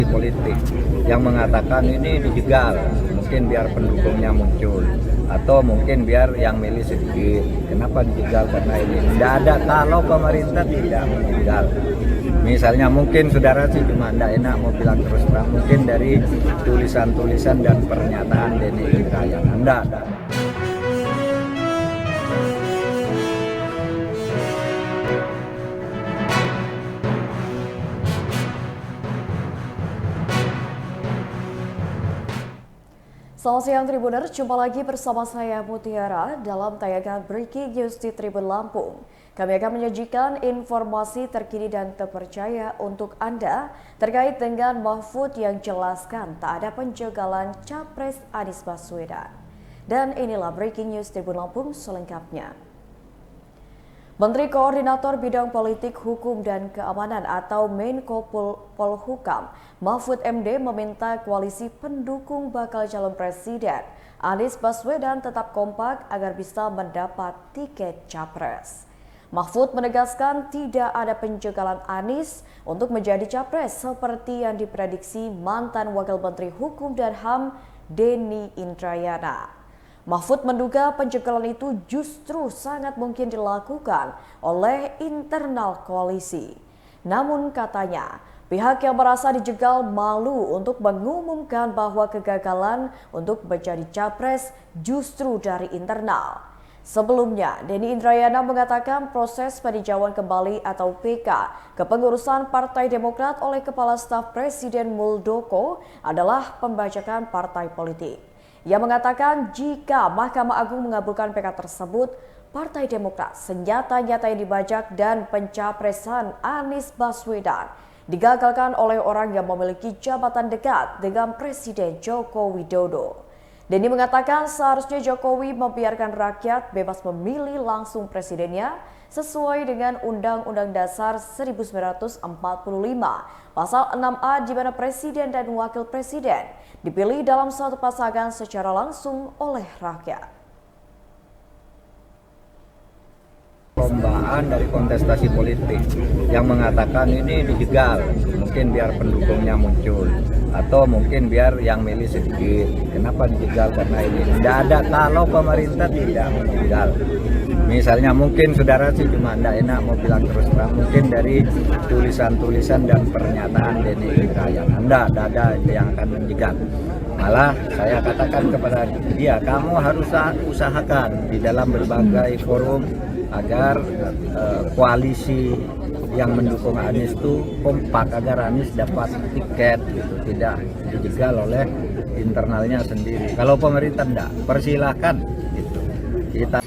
politik yang mengatakan ini dijegal, mungkin biar pendukungnya muncul, atau mungkin biar yang milih sedikit. Kenapa dijegal? Karena ini tidak ada. Kalau pemerintah tidak menjegal, misalnya mungkin saudara sih cuma tidak enak mau bilang terus terang, mungkin dari tulisan-tulisan dan pernyataan Denny Indrayana tidak ada. Selamat siang Tribuners, jumpa lagi bersama saya Mutiara dalam tayangan Breaking News di Tribun Lampung. Kami akan menyajikan informasi terkini dan terpercaya untuk Anda terkait dengan Mahfud yang jelaskan tak ada penjagalan Capres Anies Baswedan. Dan inilah Breaking News Tribun Lampung selengkapnya. Menteri Koordinator Bidang Politik, Hukum, dan Keamanan atau Menko Polhukam, Mahfud MD meminta koalisi pendukung bakal calon presiden Anies Baswedan tetap kompak agar bisa mendapat tiket capres. Mahfud menegaskan tidak ada penjagalan Anies untuk menjadi capres seperti yang diprediksi mantan Wakil Menteri Hukum dan HAM Denny Indrayana. Mahfud menduga penjagalan itu justru sangat mungkin dilakukan oleh internal koalisi. Namun katanya, pihak yang merasa dijegal malu untuk mengumumkan bahwa kegagalan untuk menjadi capres justru dari internal. Sebelumnya, Denny Indrayana mengatakan proses peninjauan kembali atau PK kepengurusan Partai Demokrat oleh Kepala Staf Presiden Muldoko adalah pembajakan partai politik. Ia mengatakan jika Mahkamah Agung mengabulkan PK tersebut, Partai Demokrat senjata-nyata yang dibajak dan pencapresan Anies Baswedan digagalkan oleh orang yang memiliki jabatan dekat dengan Presiden Joko Widodo. Denny mengatakan seharusnya Jokowi membiarkan rakyat bebas memilih langsung presidennya sesuai dengan Undang-Undang Dasar 1945 Pasal 6A di mana presiden dan wakil presiden dipilih dalam suatu pasangan secara langsung oleh rakyat. Perlombaan dari kontestasi politik yang mengatakan ini dijegal, mungkin biar pendukungnya muncul, atau mungkin biar yang milih sedikit. Kenapa dijegal? Karena ini tidak ada. Kalau pemerintah tidak menjegal, misalnya mungkin saudara sih cuma tidak enak mau bilang terus terang, mungkin dari tulisan-tulisan dan pernyataan Denny Indrayana tidak ada yang akan menjegal. Malah saya katakan kepada dia, kamu harus usahakan di dalam berbagai forum agar koalisi yang mendukung Anies itu kompak agar Anies dapat tiket gitu, tidak dijegal oleh internalnya sendiri. Kalau pemerintah tidak, persilahkan gitu. Kita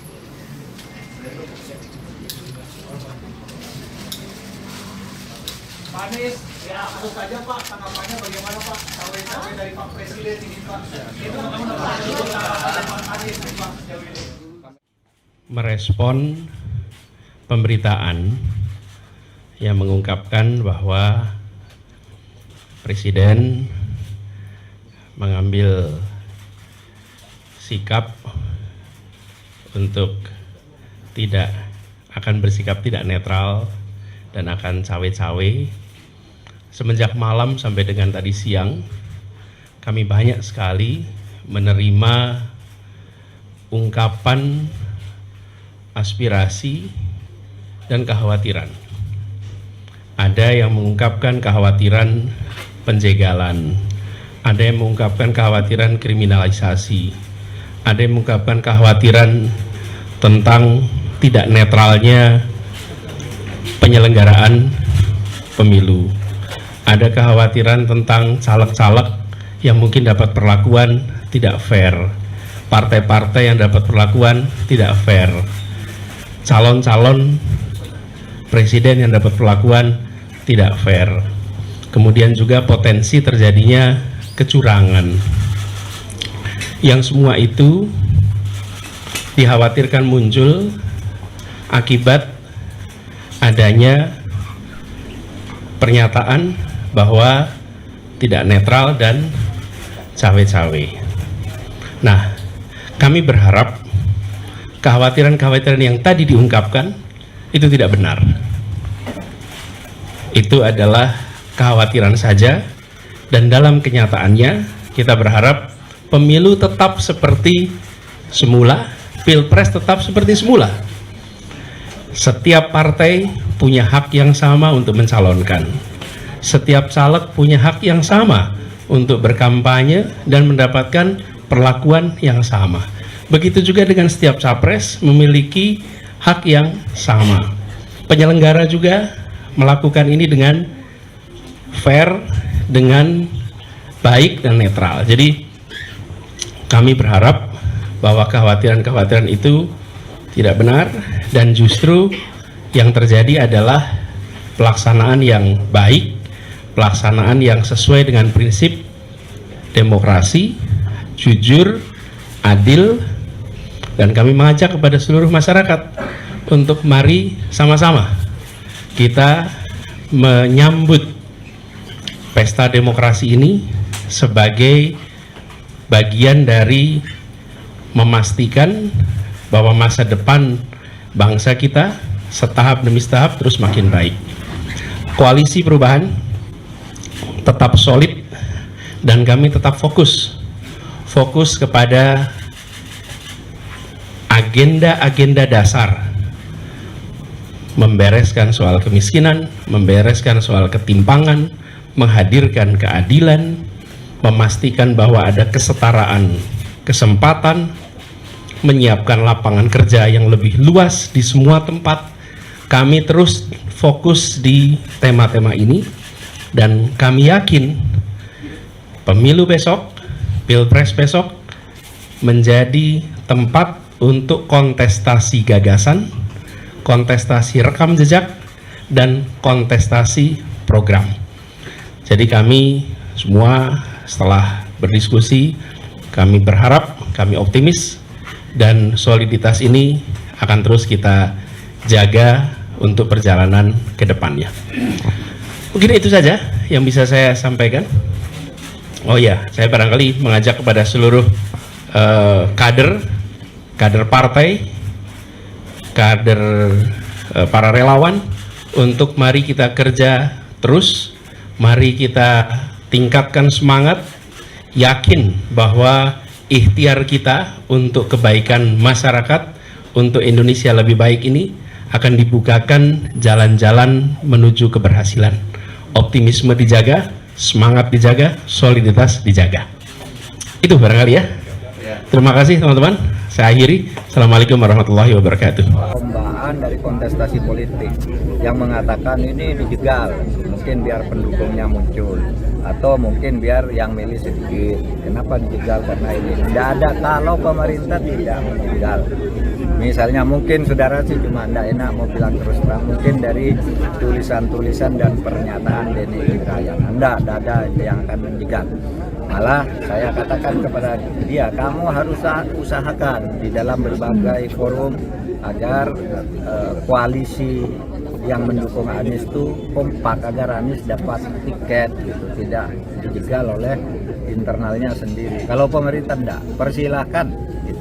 Anies, ya terus saja Pak, tanggapannya bagaimana Pak? Cawe-cawe dari Pak Presiden ini Pak. Itu Pak Anies Pak sejauh ini. Merespon pemberitaan yang mengungkapkan bahwa Presiden mengambil sikap untuk tidak akan bersikap tidak netral dan akan cawe-cawe. Semenjak malam sampai dengan tadi siang, kami banyak sekali menerima ungkapan aspirasi dan kekhawatiran. Ada yang mengungkapkan kekhawatiran penjegalan, ada yang mengungkapkan kekhawatiran kriminalisasi, ada yang mengungkapkan kekhawatiran tentang tidak netralnya penyelenggaraan pemilu. Ada kekhawatiran tentang caleg-caleg yang mungkin dapat perlakuan tidak fair, partai-partai yang dapat perlakuan tidak fair, calon-calon presiden yang dapat perlakuan tidak fair. Kemudian juga potensi terjadinya kecurangan. Yang semua itu dikhawatirkan muncul akibat adanya pernyataan bahwa tidak netral dan cawe-cawe. Nah, kami berharap kekhawatiran-kekhawatiran yang tadi diungkapkan itu tidak benar. Itu adalah kekhawatiran saja Dan dalam kenyataannya kita berharap pemilu tetap seperti semula, pilpres tetap seperti semula. Setiap partai punya hak yang sama untuk mencalonkan. Setiap caleg punya hak yang sama untuk berkampanye dan mendapatkan perlakuan yang sama. Begitu juga dengan setiap capres memiliki hak yang sama. Penyelenggara juga melakukan ini dengan fair, dengan baik dan netral. Jadi kami berharap bahwa kekhawatiran-kekhawatiran itu tidak benar, dan justru yang terjadi adalah pelaksanaan yang baik, pelaksanaan yang sesuai dengan prinsip demokrasi, jujur, adil, dan kami mengajak kepada seluruh masyarakat untuk mari sama-sama kita menyambut pesta demokrasi ini sebagai bagian dari memastikan bahwa masa depan bangsa kita setahap demi setahap terus makin baik. Koalisi perubahan tetap solid dan kami tetap fokus kepada agenda-agenda dasar, membereskan soal kemiskinan, membereskan soal ketimpangan, menghadirkan keadilan, memastikan bahwa ada kesetaraan kesempatan, menyiapkan lapangan kerja yang lebih luas di semua tempat. Kami terus fokus di tema-tema ini, dan kami yakin pemilu besok, pilpres besok menjadi tempat untuk kontestasi gagasan, kontestasi rekam jejak, dan kontestasi program. Jadi kami semua setelah berdiskusi, kami berharap, kami optimis, dan soliditas ini akan terus kita jaga untuk perjalanan ke depannya. Mungkin itu saja yang bisa saya sampaikan. Oh ya, saya barangkali mengajak kepada seluruh kader partai, kader para relawan untuk mari kita kerja terus, mari kita tingkatkan semangat, yakin bahwa ikhtiar kita untuk kebaikan masyarakat, untuk Indonesia lebih baik ini akan dibukakan jalan-jalan menuju keberhasilan. Optimisme dijaga, semangat dijaga, soliditas dijaga. Itu barangkali ya. Terima kasih teman-teman. Saya akhiri. Assalamualaikum warahmatullahi wabarakatuh. Perlombaan dari kontestasi politik yang mengatakan ini dijegal, mungkin biar pendukungnya muncul, atau mungkin biar yang milih sedikit. Kenapa dijegal? Karena ini tidak ada, kalau pemerintah tidak menjegal. Misalnya mungkin saudara sih cuma tidak enak mau bilang terus terang, mungkin dari tulisan-tulisan dan pernyataan Denny Indrayana yang ada yang akan menjegal. Malah saya katakan kepada dia, kamu harus usahakan di dalam berbagai forum agar koalisi yang mendukung Anies itu kompak, agar Anies dapat tiket gitu, tidak dijegal oleh internalnya sendiri. Kalau pemerintah tidak, persilahkan gitu.